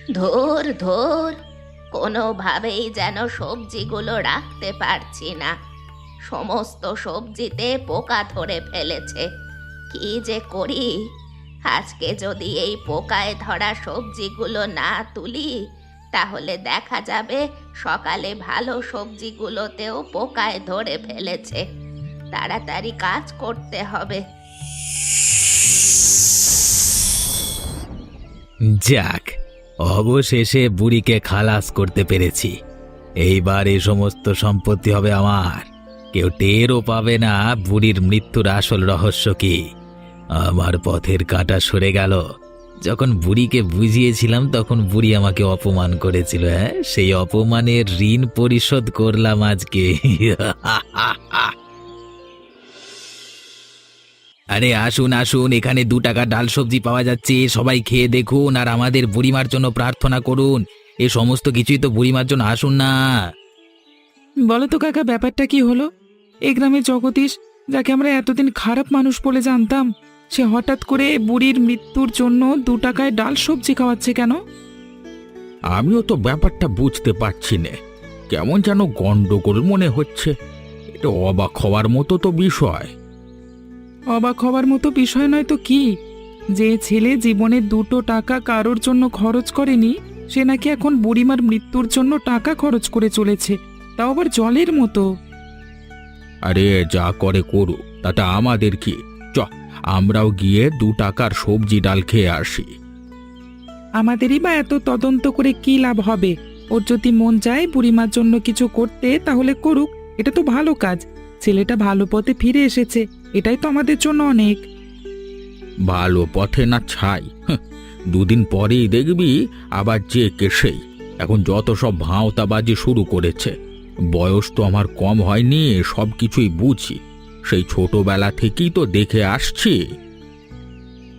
ধুর ধুর, কোনোভাবেই যেন সবজিগুলো রাখতে পারছি না। সমস্ত সবজিতে পোকা ধরে ফেলেছে। কি যে করি! আজকে যদি এই পোকায় ধরা সবজিগুলো না তুলি, তাহলে দেখা যাবে সকালে ভালো সবজিগুলোতেও পোকায় ধরে ফেলেছে। তাড়াতাড়ি কাজ করতে হবে। যাক, অবশেষে বুড়িকে খালাস করতে পেরেছি। এইবার এই সমস্ত সম্পত্তি হবে আমার। কেউ টেরও পাবে না বুড়ির মৃত্যুর আসল রহস্য কি। আমার পথের কাঁটা সরে গেল। যখন বুড়িকে বুঝিয়েছিলাম তখন বুড়ি আমাকে অপমান করেছিল। সেই অপমানের ঋণ পরিশোধ করলাম আজকে। আরে আসুন আসুন, এখানে 2 টাকা ডাল সবজি পাওয়া যাচ্ছে, সবাই খেয়ে দেখুন আর আমাদের বুড়িমার জন্য প্রার্থনা করুন। এ সমস্ত কিছুই তো বুড়িমার জন্য, আসুন না। বলো তো কাকা, ব্যাপারটা কি হলো? এই গ্রামে জগদীশ, যাকে আমরা এতদিন খারাপ মানুষ বলে জানতাম, সে হঠাৎ করে বুড়ির মৃত্যুর জন্য 2 টাকায় ডাল সবজি খাওয়াচ্ছে কেন? আমিও তো ব্যাপারটা বুঝতে পারছি না, কেমন যেন গন্ডগোল মনে হচ্ছে। এটা অবাক হওয়ার মতো তো বিষয়। অবাক হওয়ার মতো বিষয় নয় তো কি? যে ছেলে জীবনে 2 টাকা কারোর জন্য খরচ করেনি, সে নাকি এখন বুড়িমার মৃত্যুর জন্য টাকা খরচ করে চলেছে, তাও আবার জলের মতো। আরে যা করে করুক, তাতে আমাদের কি? চ, আমরাও গিয়ে 2 টাকার সবজি ডাল খেয়ে আসি। আমাদেরই বা এত তদন্ত করে কি লাভ হবে? ওর যদি মন চায় বুড়িমার জন্য কিছু করতে, তাহলে করুক। এটা তো ভালো কাজ। ছেলেটা ভালো পথে ফিরে এসেছে, এটাই তো আমাদের জন্য অনেক। ভালো পথে না ছাই, 2 দিন পরেই দেখবি আবার যে কে সেই। এখন যত সব ভাঁওতাবাজি শুরু করেছে। বয়স তো আমার কম হয়নি, সব কিছুই বুঝি। সেই ছোটবেলা থেকেই তো দেখে আসছি।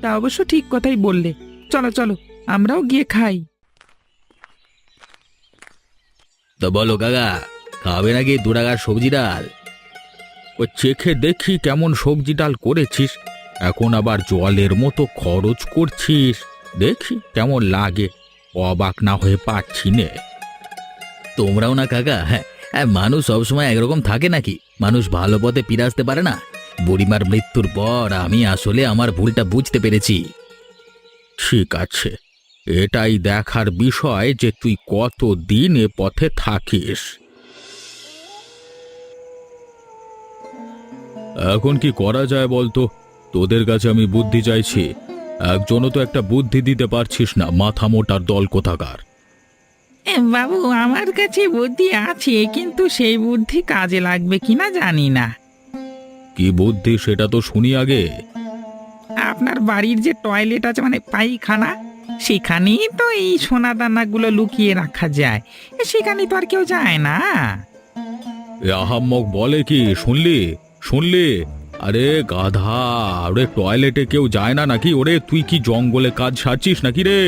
তা অবশ্য ঠিক কথাই বললে। চলো চলো, আমরাও গিয়ে খাই। তো বলো কাকা, খাবে নাকি 2 টাকার সবজি ডাল? ও চেখে দেখি কেমন সবজি ডাল করেছিস। এখন আবার জলের মতো খরচ করছিস, দেখি কেমন লাগে। অবাক না হয়ে পাচ্ছি নে। তোমরাও না কাকা, মানুষ সবসময় একরকম থাকে নাকি? মানুষ ভালো পথে ফিরে আসতে পারে না? বুড়িমার মৃত্যুর পর আমি আসলে আমার ভুলটা বুঝতে পেরেছি। ঠিক আছে, এটাই দেখার বিষয় যে তুই কতদিন এ পথে থাকিস। এখন কি করা যায় বলতো? তোদের কাছে আমি বুদ্ধি চাইছি, একজনও তো একটা বুদ্ধি দিতে পারছিস না, মাথা মোটার দল কোথাকার। বাবু, আমার কাছে বুদ্ধি আছে, কিন্তু সেই বুদ্ধি কাজে লাগবে কিনা জানি না। কি বুদ্ধি সেটা তো শুনি আগে। আপনার বাড়ির যে টয়লেট আছে, মানে পায়খানা, সেখানেই তো এই সোনা দানাগুলো লুকিয়ে রাখা যায়। সেখানে তো আর কেউ যায় না। এ আহাম্মক বলে কি, শুনলি শুনলি? আরে গাধা, ওরে টয়লেটে কেউ যায় না নাকি? ওরে তুই কি জঙ্গলে কাজ সারছিস নাকি রে?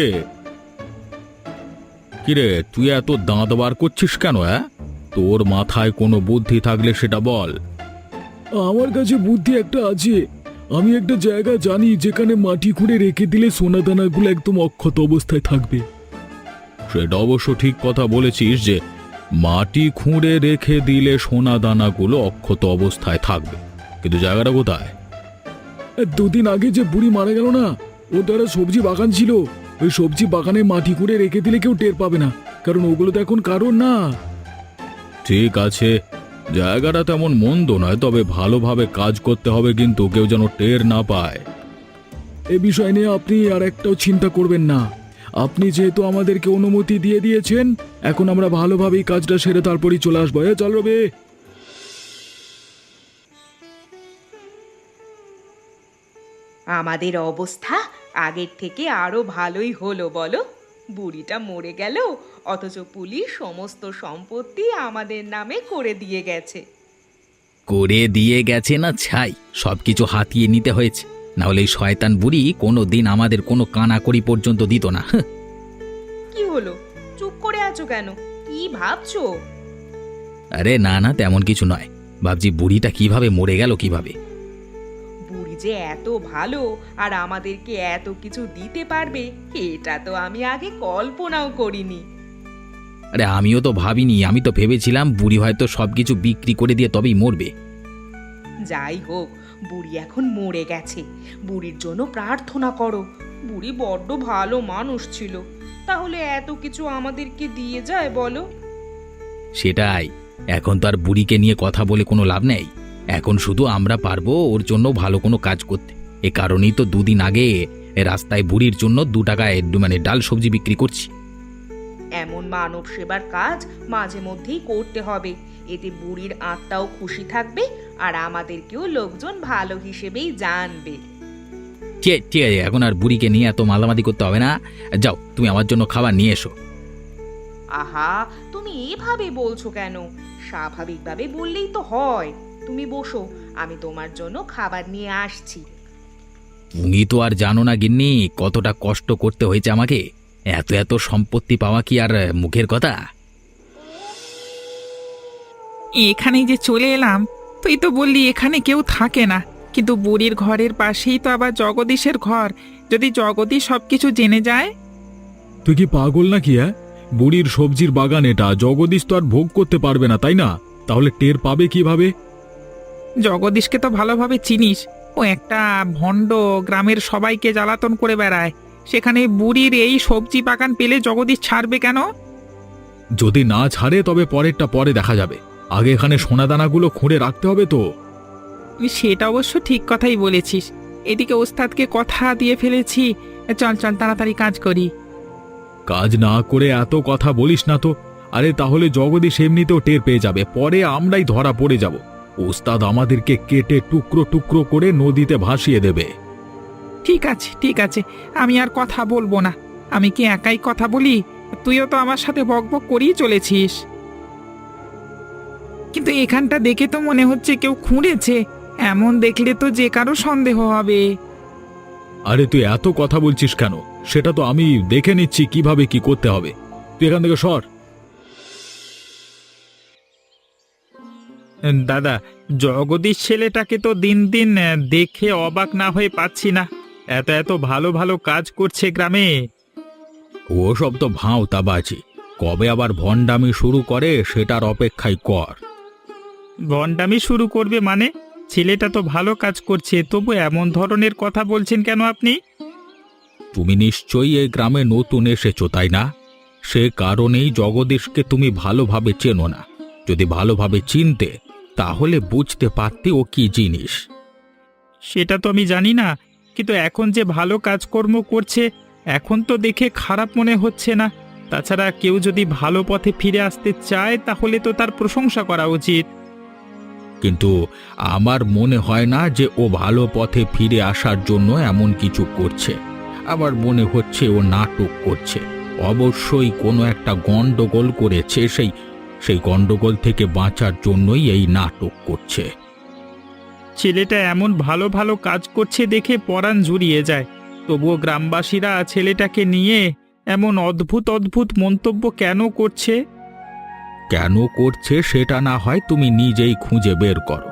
কিরে তুই এত দাঁত বার করছিস কেন? তোর মাথায় কোনো বুদ্ধি থাকলে সেটা বল। আমার কাছে বুদ্ধি একটা আছে। আমি একটা জায়গা জানি যেখানে মাটি খুঁড়ে রেখে দিলে সোনাদানাগুলো একদম অক্ষত অবস্থায় থাকবে। সেটা অবশ্য ঠিক কথা বলেছিস যে মাটি খুঁড়ে রেখে দিলে সোনা দানাগুলো অক্ষত অবস্থায় থাকবে, কিন্তু জায়গাটা কোথায়? 2 দিন আগে যে বুড়ি মারা গেল না, ওর দ্বারা সবজি বাগান ছিল। ওই সবজি বাগানে মাটি খুঁড়ে রেখে দিলে কেউ টের পাবে না, কারণ ওগুলো তো এখন কারণ না। ঠিক আছে, জায়গাটা তেমন মন্দ নয়, তবে ভালোভাবে কাজ করতে হবে, কিন্তু কেউ যেন টের না পায়। এ বিষয় নিয়ে আপনি আর একটাও চিন্তা করবেন না। আপনি যেহেতু আমাদেরকে অনুমতি দিয়ে দিয়েছেন, এখন আমরা ভালোভাবেই কাজটা সেরে তারপরই চলে আসবো। চল রবে। আমাদের অবস্থা আগের থেকে আরো ভালোই হলো বলো। বুড়িটা মরে গেল, অথচ পুলিশ সমস্ত সম্পত্তি আমাদের নামে করে দিয়ে গেছে। করে দিয়ে গেছে না ছাই, সবকিছু হাতিয়ে নিতে হয়েছে। না হলে এই শয়তান বুড়ি কোনো দিন আমাদের কোনো কানাকড়ি পর্যন্ত দিত না। কি হলো, চুপ করে আছো কেন? কি ভাবছো? আরে না না, তেমন কিছু নয়। ভাবছি বুড়িটা কিভাবে মরে গেল কিভাবে। বুড়ি যে এত ভালো আর আমাদেরকে এত কিছু দিতে পারবে এটা তো আমি আগে কল্পনাও করিনি। আরে আমিও তো ভাবিনি, আমি তো ভেবেছিলাম বুড়ি হয়তো সবকিছু বিক্রি করে দিয়ে তবেই মরবে। যাই হোক, বুড়ি এখন মরে গেছে। বুড়ির জন্য প্রার্থনা করো। বুড়ি বড্ড ভালো মানুষ ছিল, তাহলে এত কিছু আমাদেরকে দিয়ে যায় বলো? সেটাই, এখন তো আর বুড়িকে নিয়ে কথা বলে কোনো লাভ নেই। এখন শুধু আমরা পারবো ওর জন্য ভালো কোনো কাজ করতে। এ কারণেই তো দুদিন আগে রাস্তায় বুড়ির জন্য 2 টাকায় ডাল সবজি বিক্রি করছি। এমন মানব সেবার কাজ মাঝে মধ্যেই করতে হবে, এতে বুড়ির আত্মাও খুশি থাকবে আর আমাদেরকেও লোকজন ভালো হিসেবেই জানবে। ঠিক আছে, এখন আর বুড়িকে নিয়ে এত মালামালি করতে হবে না। যাও, তুমি আমার জন্য খাবার নিয়ে এসো। আহা, তুমি এভাবে বলছো কেন? স্বাভাবিকভাবে বললেই তো হয়। তুমি বসো, আমি তোমার জন্য খাবার নিয়ে আসছি। তুমি তো আর জানো না গিন্নি, কতটা কষ্ট করতে হয়েছে আমাকে। এত এত সম্পত্তি পাওয়া কি আর মুখের কথা? এখানেই যে চলে এলাম, তুই তো বললি এখানে কেউ থাকে না, কিন্তু বুড়ির ঘরের পাশেই তো আবার জগদীশের ঘর। যদি জগদীশ সবকিছু জেনে যায়? তুই কি পাগল নাকি? বুড়ির সবজির বাগান এটা, জগদীশ তো আর ভোগ করতে পারবে না, তাই না? তাহলে টের পাবে কিভাবে? জগদীশকে তো ভালোভাবে চিনিস, ও একটা ভণ্ড, গ্রামের সবাইকে জ্বালাতন করে বেড়ায়। সেখানে বুড়ির এই সবজি বাগান পেলে জগদীশ ছাড়বে কেন? যদি না ছাড়ে তবে পরেরটা পরে দেখা যাবে। আগে এখানে সোনাদানাগুলো খুঁড়ে রাখতে হবে তো। তুই সেটা অবশ্য ঠিক কথাই বলেছিস। এদিকে ওস্তাদকে কথা দিয়ে ফেলেছি। চল চল তাড়াতাড়ি কাজ করি। কাজ না করে এত কথা বলিস না তো। আরে তাহলে জগদীশ এমনিতেও টের পেয়ে যাবে, পরে আমরাই ধরা পড়ে যাব। ওস্তাদ আমাদেরকে কেটে টুকরো টুকরো করে নদীতে ভাসিয়ে দেবে। ঠিক আছে ঠিক আছে, আমি আর কথা বলবো না। আমি কি একাই কথা বলি? তুইও তো আমার সাথে বকবক করেই চলেছিস। কিন্তু এখানটা দেখে তো মনে হচ্ছে কেউ খুঁড়েছে। এমন দেখলে তো যে কারো সন্দেহ হবে। আরে তুই এত কথা বলছিস কেন? সেটা তো আমি দেখে নিচ্ছি কিভাবে কি করতে হবে। তুই এখান থেকে সর। দাদা, জগদীশ ছেলেটাকে তো দিন দিন দেখে অবাক না হয়ে পাচ্ছি না। এত এত ভালো ভালো কাজ করছে গ্রামে। ও সব তো ভাঁওতাবাজি, কবে আবার ভণ্ডামি শুরু করে সেটার অপেক্ষাই কর। ভণ্ডামি শুরু করবে মানে? ছেলেটা তো ভালো কাজ করছে, তবু এমন ধরনের কথা বলছেন কেন আপনি? তুমি নিশ্চয়ই এই গ্রামে নতুন এসেছো, তাই না? সে কারণেই জগদীশকে তুমি ভালোভাবে চেনো না। যদি ভালোভাবে চিনতে তাহলে বুঝতে পারতে ও কি জিনিস। সেটা তো আমি জানি না, কিন্তু এখন যে ভালো কাজকর্ম করছে এখন তো দেখে খারাপ মনে হচ্ছে না। তাছাড়া কেউ যদি ভালো পথে ফিরে আসতে চায় তাহলে তো তার প্রশংসা করা উচিত। কিন্তু আমার মনে হয় না যে ও ভালো পথে ফিরে আসার জন্য এমন কিছু করছে। আমার মনে হচ্ছে ও নাটক করছে। অবশ্যই কোনো একটা গন্ডগোল করেছে, সেই গন্ডগোল থেকে বাঁচার জন্যই এই নাটক করছে। ছেলেটা এমন ভালো ভালো কাজ করছে দেখে পরাণ জুড়িয়ে যায়, তবুও গ্রামবাসীরা ছেলেটাকে নিয়ে এমন অদ্ভুত অদ্ভুত মন্তব্য কেন করছে? কেন করছে সেটা না হয় তুমি নিজেই খুঁজে বের করো।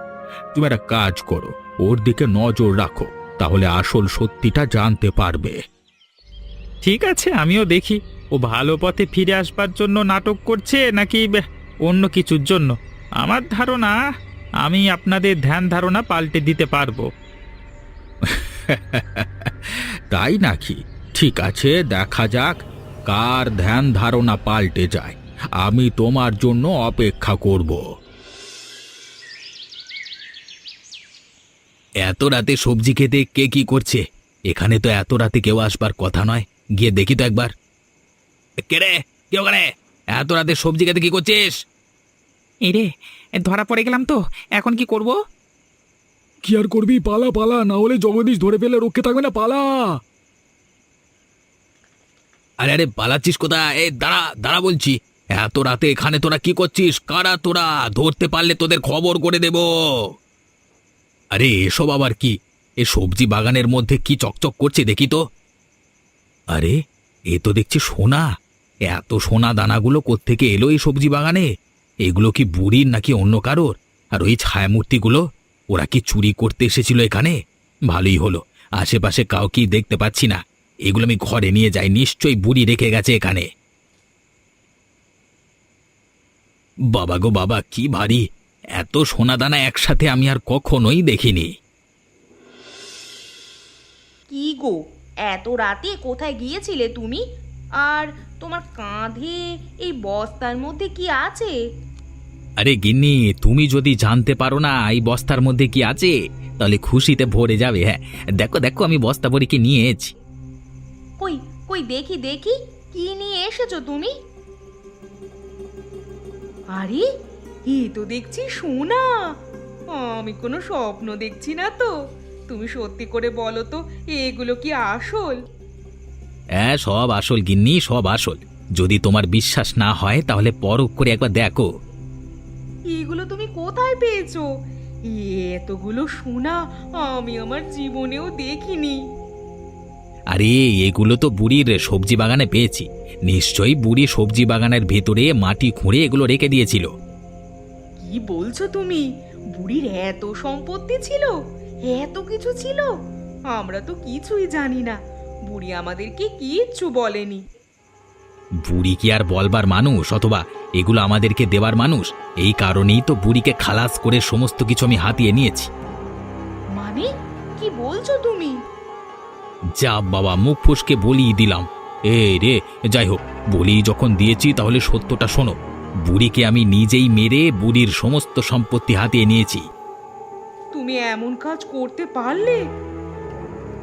তুমি একটা কাজ করো, ওর দিকে নজর রাখো, তাহলে আসল সত্যিটা জানতে পারবে। ঠিক আছে, আমিও দেখি ও ভালো পথে ফিরে আসবার জন্য নাটক করছে নাকি অন্য কিছুর জন্য। আমার ধারণা আমি আপনাদের ধ্যান ধারণা পাল্টে দিতে পারবো। তাই নাকি? ঠিক আছে, দেখা যাক কার ধ্যান ধারণা পাল্টে যায়। আমি তোমার জন্য অপেক্ষা করব। এত রাতে সবজি খেতে কে কি করছে? এখানে তো এত রাতে কেউ আসবার কথা নয়। গিয়ে দেখি তো একবার। কে রে? কে ওখানে? এত রাতে সবজি খেতে কি করছিস? এই রে, ধরা পড়ে গেলাম তো, এখন কি করব? কি আর করবি? পালা পালা, না হলে জগদীশ ধরে ফেলে রক্ষে থাকবে না। পালা। আরে আরে, পালাচ্ছিস কোথায়? এই দাঁড়া দাঁড়া বলছি। এত রাতে এখানে তোরা কি করছিস? কারা তোরা? ধরতে পারলে তোদের খবর করে দেব। আরে এসব আবার কি? এ সবজি বাগানের মধ্যে কি চকচক করছে দেখি তো। আরে এ তো দেখছি সোনা। এত সোনা দানাগুলো কোত্থেকে এলো এই সবজি বাগানে? এগুলো কি বুড়ির নাকি অন্য কারোর? আর ওই ছায়ামূর্তিগুলো, ওরা কি চুরি করতে এসেছিল এখানে? ভালোই হলো, আশেপাশে কাউকেই দেখতে পাচ্ছি না। এগুলো আমি ঘরে নিয়ে যাই, নিশ্চয়ই বুড়ি রেখে গেছে এখানে। বাবা গো বাবা, কি ভারী! এত সোনাদানা একসাথে আমি আর কখনোই দেখিনি। কি গো, এত রাতে কোথায় গিয়েছিলে তুমি? আর তোমার কাঁধে এই বস্তার মধ্যে কি আছে? আরে গিন্নি, তুমি যদি জানতে পারো না এই বস্তার মধ্যে কি আছে, তাহলে খুশিতে ভরে যাবে। হ্যাঁ, দেখো দেখো, আমি বস্তা ভরে কি নিয়ে এসেছি। কই কই দেখি দেখি, কি নিয়ে এসেছো তুমি? আরে, এ তো দেখছি সোনা। আমি কোনো স্বপ্ন দেখছি না তো? তুমি সত্যি করে বলো তো, এগুলো কি আসল? হ্যাঁ, সব আসল গিন্নি, সব আসল। যদি তোমার বিশ্বাস না হয় তাহলে পরখ করে একবার দেখো। এগুলো তুমি কোথায় পেয়েছো? এতগুলো সোনা আমি আমার জীবনেও দেখিনি। আরে, এগুলো তো বুড়ির সবজি বাগানে পেয়েছি। নিশ্চয়ই বুড়ি সবজি বাগানের ভেতরে মাটি খুঁড়ে এগুলো রেখে দিয়েছিল। কি বলছো তুমি? বুড়ির এত সম্পত্তি ছিল, এত কিছু ছিল? আমরা তো কিছুই জানি না। বুড়ি আমাদেরকে কিচ্ছু বলেনি। বুড়ি কি আর বলবার মানুষ, অথবা এগুলো আমাদেরকে দেবার মানুষ? এই কারণেই তো বুড়িকে খালাস করে সমস্ত কিছু আমি হাতিয়ে নিয়েছি। মানে কি বলছো তুমি? যা বাবা, মুখ ফুসকে বলিই দিলাম। রে, যাই হোক, বলি যখন দিয়েছি তাহলে সত্যটা শোনো। বুড়িকে আমি নিজেই মেরে বুড়ির সমস্ত সম্পত্তি হাতিয়ে নিয়েছি। তুমি এমন কাজ করতে পারলে?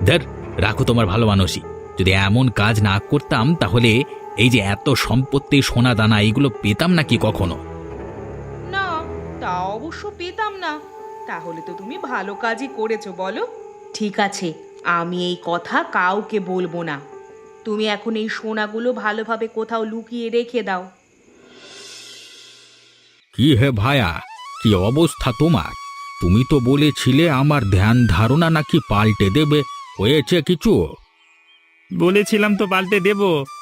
ধর, রাখো তোমার ভালো মানুষই। যদি এমন কাজ না করতাম তাহলে এই যে এত সম্পত্তি, সোনা দানা, এগুলো পেতাম নাকি কখনো? না, তা অবশ্য পেতাম না। তাহলে তো তুমি ভালো কাজই করেছো, বলো। ঠিক আছে, আমি এই কথা কাউকে বলবো না। তুমি এখন এই সোনাগুলো ভালোভাবে কোথাও লুকিয়ে রেখে দাও। কি হে ভায়া, কি অবস্থা তোমার? তুমি তো বলেছিলে আমার ধ্যান ধারণা নাকি পাল্টে দেবে। হয়েছে কিছু? বলেছিলাম তো পাল্টে দেব,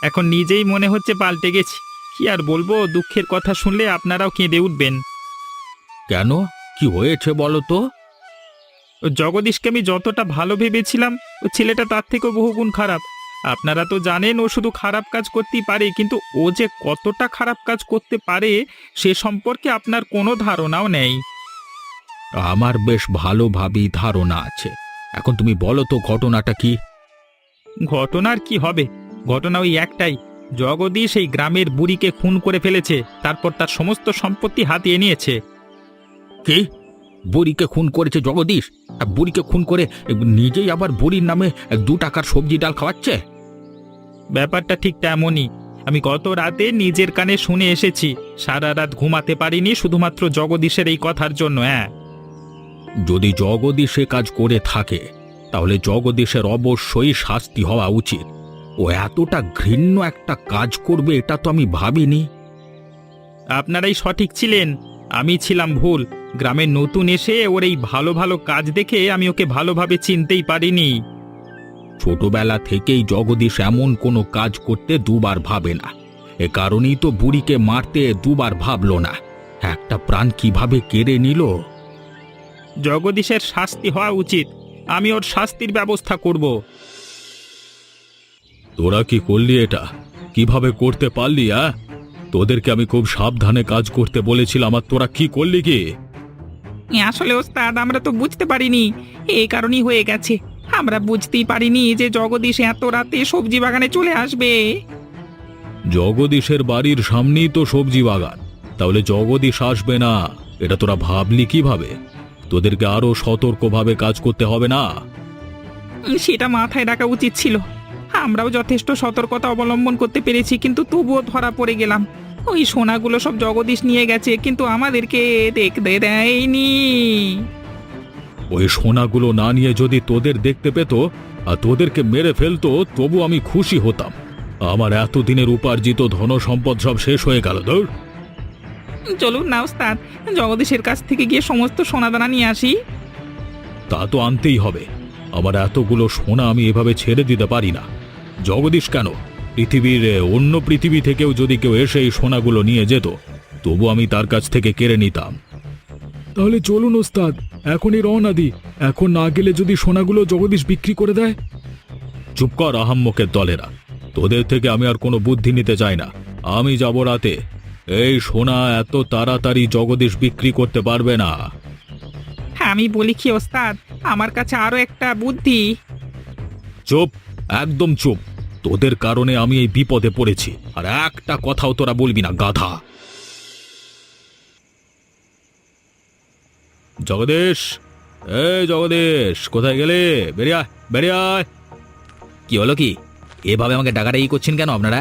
এখন নিজেই মনে হচ্ছে পাল্টে গেছি। কি আর বলবো, দুঃখের কথা শুনলে আপনারাও কেঁদে উঠবেন। কেন, কি হয়েছে বলো তো? ও জগদীশকে আমি যতটা ভালো ভেবেছিলাম, ও ছেলেটা তার থেকেও বহুগুণ খারাপ। আপনারা তো জানেন ও শুধু খারাপ কাজ করতেই পারে, কিন্তু ও যে কতটা খারাপ কাজ করতে পারে সে সম্পর্কে আপনার কোনো ধারণাও নেই। আমার বেশ ভালোভাবেই ধারণা আছে। এখন তুমি বলো তো ঘটনাটা কি? ঘটনার কি হবে? ঘটনা ওই একটাই, জগদীশ এই গ্রামের বুড়িকে খুন করে ফেলেছে, তারপর তার সমস্ত সম্পত্তি হাতিয়ে নিয়েছে। কি? বুড়িকে খুন করেছে জগদীশ? আর বুড়িকে খুন করে নিজেই আবার বুড়ির নামে 2 টাকার সবজি ডাল খাওয়াচ্ছে? ব্যাপারটা ঠিক তেমনই। আমি গত রাতে নিজের কানে শুনে এসেছি। সারা রাত ঘুমাতে পারিনি শুধুমাত্র জগদীশের এই কথার জন্য। হ্যাঁ, যদি জগদীশ এ কাজ করে থাকে তাহলে জগদীশের অবশ্যই শাস্তি হওয়া উচিত। ও এতটা ঘৃণ্য একটা কাজ করবে এটা তো আমি ভাবিনি। আপনারাই সঠিক ছিলেন, আমি ছিলাম ভুল। গ্রামে নতুন এসে ওর এই ভালো ভালো কাজ দেখে আমি ওকে ভালোভাবে চিনতেই পারিনি। ছোটবেলা থেকেই জগদীশ এমন কোনো কাজ করতে দুবার ভাবে না। এ কারণেই তো বুড়িকে মারতে দুবার ভাবল না। একটা প্রাণ কিভাবে কেড়ে নিল! জগদীশের শাস্তি হওয়া উচিত। আমি ওর শাস্তির ব্যবস্থা করব। তোরা কি করলি এটা? কিভাবে করতে পারলি? তোদেরকে আমি খুব সাবধানে কাজ করতে বলেছিলাম, আর তোরা কি করলি কি? আসলে ওস্তাদ, আমরা তো বুঝতে পারিনি, এই কারণেই হয়ে গেছে। আমরা বুঝতেই পারিনি যে জগদীশ এত রাতে সবজি বাগানে চলে আসবে। জগদীশের বাড়ির সামনেই তো সবজি বাগান, তাহলে জগদীশ আসবে না এটা তোরা ভাবলি কিভাবে? তোদেরকে আরো সতর্কভাবে কাজ করতে হবে না? সেটা মাথায় রাখা উচিত ছিল। আমরাও যথেষ্ট সতর্কতা অবলম্বন করতে পেরেছি, কিন্তু তবুও ধরা পড়ে গেলাম। ওই সোনাগুলো সব জগদীশ নিয়ে গেছে, কিন্তু আমাদেরকে দেখতে দেয়নি। ওই সোনাগুলো না নিয়ে যদি তোদের দেখতে পেত আর তোদেরকে মেরে ফেলতো, তবু আমি খুশি হতাম। আমার এতদিনের উপার্জিত ধন সম্পদ সব শেষ হয়ে গেল। ধর, চলুন না ওস্তাদ, জগদীশের কাছ থেকে গিয়ে সমস্ত সোনাদানা নিয়ে আসি। তা তো আনতেই হবে। আমার এতগুলো সোনা আমি এভাবে ছেড়ে দিতে পারি না। জগদীশ কেন, পৃথিবীর অন্য পৃথিবী থেকেও যদি কেউ এসে এই সোনাগুলো নিয়ে যেত, তবু আমি তার কাছ থেকে কেড়ে নিতাম। তাহলে চলুন ওস্তাদ, এখনই রওনা দি। এখন না গেলে যদি সোনাগুলো জগদীশ বিক্রি করে দেয়। চুপ কর আহাম্মকের দলেরা, তোদের থেকে আমি আর কোনো বুদ্ধি নিতে চাই না। আমি যাব রাতে। এই সোনা এত তাড়াতাড়ি জগদীশ বিক্রি করতে পারবে না। আমি বলি কি ওস্তাদ, আমার কাছে আরো একটা বুদ্ধি। চুপ, একদম চুপ। তোদের কারণে আমি এই বিপদে পড়েছি, আর একটা কথাও তোরা বলবি না, গাধা। জগদীশ, জগদীশ, কোথায় গেলে? বেরিয়ে আয়, বেরিয়ে আয়। কি হলো কি? এভাবে আমাকে ডাকাডাকি করছেন কেন আপনারা?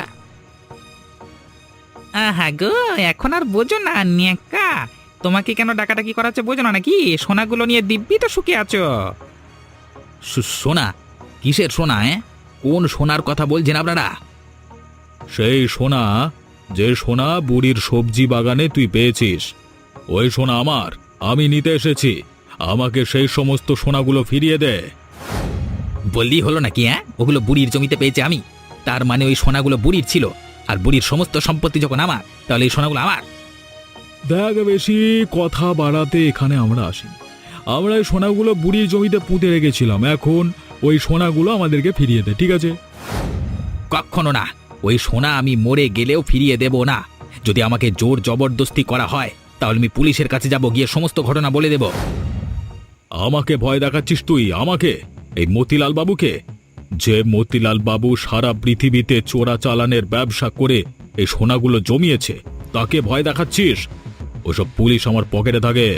হ্যাঁ গো, এখন আর বোঝো না নেকা, তোমাকে কেন ডাকাডাকি করাচ্ছে বোঝো না নাকি? সোনাগুলো নিয়ে দিব্যি তো সুখে আছো। সোনা? কিসের সোনা? কোন সোনার কথা বলছেন আপনারা? সেই সোনা, যে সোনা বুড়ির সবজি বাগানে তুই পেয়েছিস, ওই সোনা আমার। আমি নিতে এসেছি। আমাকে সেই সমস্ত সোনাগুলো ফিরিয়ে দে। বললেই হলো নাকি? ওগুলো বুড়ির জমিতে পেয়েছি আমি, তার মানে ওই সোনাগুলো বুড়ির ছিল, আর বুড়ির সমস্ত সম্পত্তি যখন আমার, তাহলে এই সোনাগুলো আমার। দেখ, বেশি কথা বাড়াতে এখানে আমরা আসিনি। আমরা এই সোনাগুলো বুড়ির জমিতে পুঁতে রেখেছিলাম। এখন ওই সোনাগুলো আমাদেরকে ফিরিয়ে দে, ঠিক আছে? কখনো না, ওই সোনা আমি মরে গেলেও ফিরিয়ে দেব না। যদি আমাকে জোর জবরদস্তি করা হয়, তাহলে আমি পুলিশের কাছে যাব, গিয়ে সমস্ত ঘটনা বলে দেব। আমাকে ভয় দেখাচ্ছিস তুই? আমাকে? এই মতিলাল বাবুকে? যে মতিলাল বাবু সারা পৃথিবীতে চোরাচালানের ব্যবসা করে এই সোনাগুলো জমিয়েছে, তাকে ভয় দেখাচ্ছিস? ওসব পুলিশ আমার পকেটে থাকে।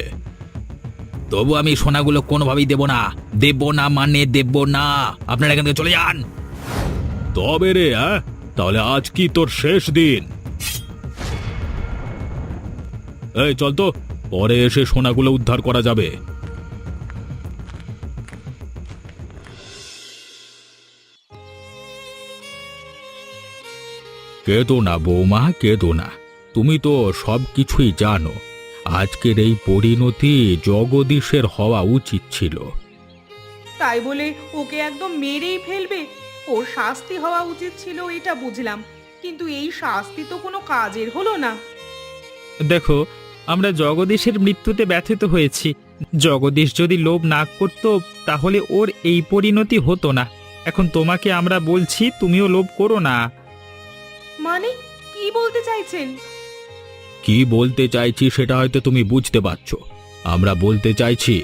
তবু আমি সোনাগুলো কোনোভাবেই দেব না। দেব না মানে দেব না। আপনারা এখান থেকে চলে যান। তবে রে, তাহলে আজ কি তোর শেষ দিন? এই চল তো, পরে এসে সোনাগুলো উদ্ধার করা যাবে। কেঁদো না বৌমা, কেঁদো না। তুমি তো সব কিছুই জানো। আজকের এই পরিণতি জগদীশের হওয়া উচিত ছিল। তাই বলে ওকে একদম মেরেই ফেলবে? ওর শাস্তি হওয়া উচিত ছিল, এটা বুঝলাম, কিন্তু এই শাস্তি তো কোনো কাজের হলো না। দেখো, আমরা জগদীশের মৃত্যুতে ব্যথিত হয়েছি। জগদীশ যদি লোভ না করত, তাহলে ওর এই পরিণতি হতো না। এখন তোমাকে আমরা বলছি, তুমিও লোভ করো না। মানে কি বলতে চাইছেন? কি বলতে চাইছি সেটা হয়তো তুমি বুঝতে পারছো। আমরা বলতে চাইছি,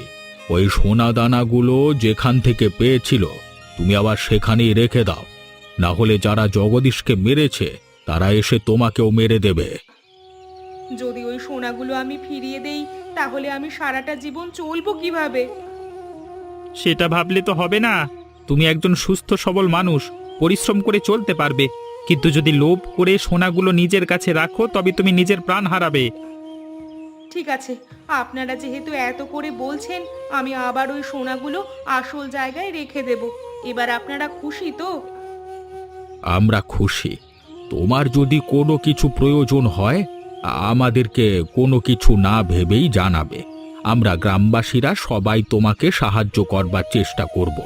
ওই সোনা দানাগুলো যেখান থেকে পেয়েছিল, তুমি আবার সেখানেই রেখে দাও। না হলে যারা জগদীশকে মেরেছে, তারা এসে তোমাকেও মেরে দেবে। যদি ওই সোনাগুলো আমি ফিরিয়ে দেই, তাহলে আমি সারাটা জীবন চলবো কিভাবে? সেটা ভাবলে তো হবে না। তুমি একজন সুস্থ সবল মানুষ, পরিশ্রম করে চলতে পারবে। কিন্তু যদি লোভ করে সোনাগুলো নিজের কাছে রাখো, তবে তুমি নিজের প্রাণ হারাবে। ঠিক আছে, আপনারা যেহেতু এত করে বলছেন, আমি আবার ওই সোনাগুলো আসল জায়গায় রেখে দেব। এবার আপনারা খুশি তো? আমরা খুশি। তোমার যদি কোনো কিছু প্রয়োজন হয়, আমাদেরকে কোনো কিছু না ভেবেই জানাবে। আমরা গ্রামবাসীরা সবাই তোমাকে সাহায্য করবার চেষ্টা করব।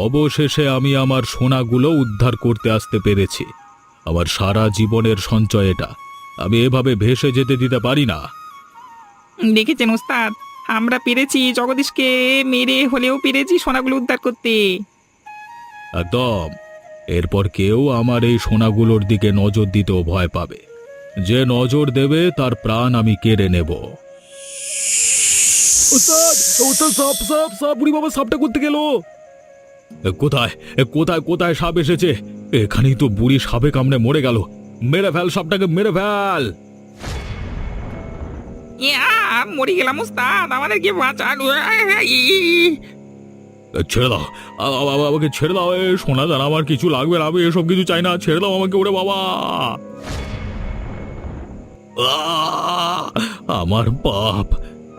অবশেষে আমি আমার সোনাগুলো উদ্ধার করতে আসতে পেরেছি। আমার সারা জীবনের সঞ্চয় এটা। আমি এভাবে ভেসে যেতে দিতে পারি না। দেখেছেন ওস্তাদ, আমরা পেরেছি জগদীশকে মেরে হলেও পেরেছি সোনাগুলো উদ্ধার করতে। একদম। এরপর কেউ আমার এই সোনাগুলোর দিকে নজর দিতেও ভয় পাবে। যে নজর দেবে তার প্রাণ আমি কেড়ে নেব। বুড়ি বাবা, সাপটা করতে গেল কোথায়? কোথায় কোথায় সাপ এসেছে? এখানেই তো বুড়ি সাপে কামড়ে মরে গেল। মেরে ফেল সাপটাকে, মেরে ফেল। মরে গেলাম ওস্তাদ, আমাদেরকে বাঁচান। ছেড়ে দাও, আমাকে ছেড়ে দাও। সোনা দানা আমার কিছু লাগবে না, আমি এসব কিছু চাই না। ছেড়ে দাও আমাকে, ওরে বাবা। আমার পাপ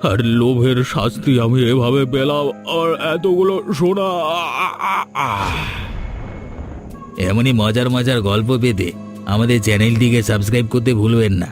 আর লোভের শাস্তি আমি এভাবে পেলাম, আর এতগুলো সোনা। এমনই মজার মজার গল্প পেতে আমাদের চ্যানেলটিকে সাবস্ক্রাইব করতে ভুলবেন না।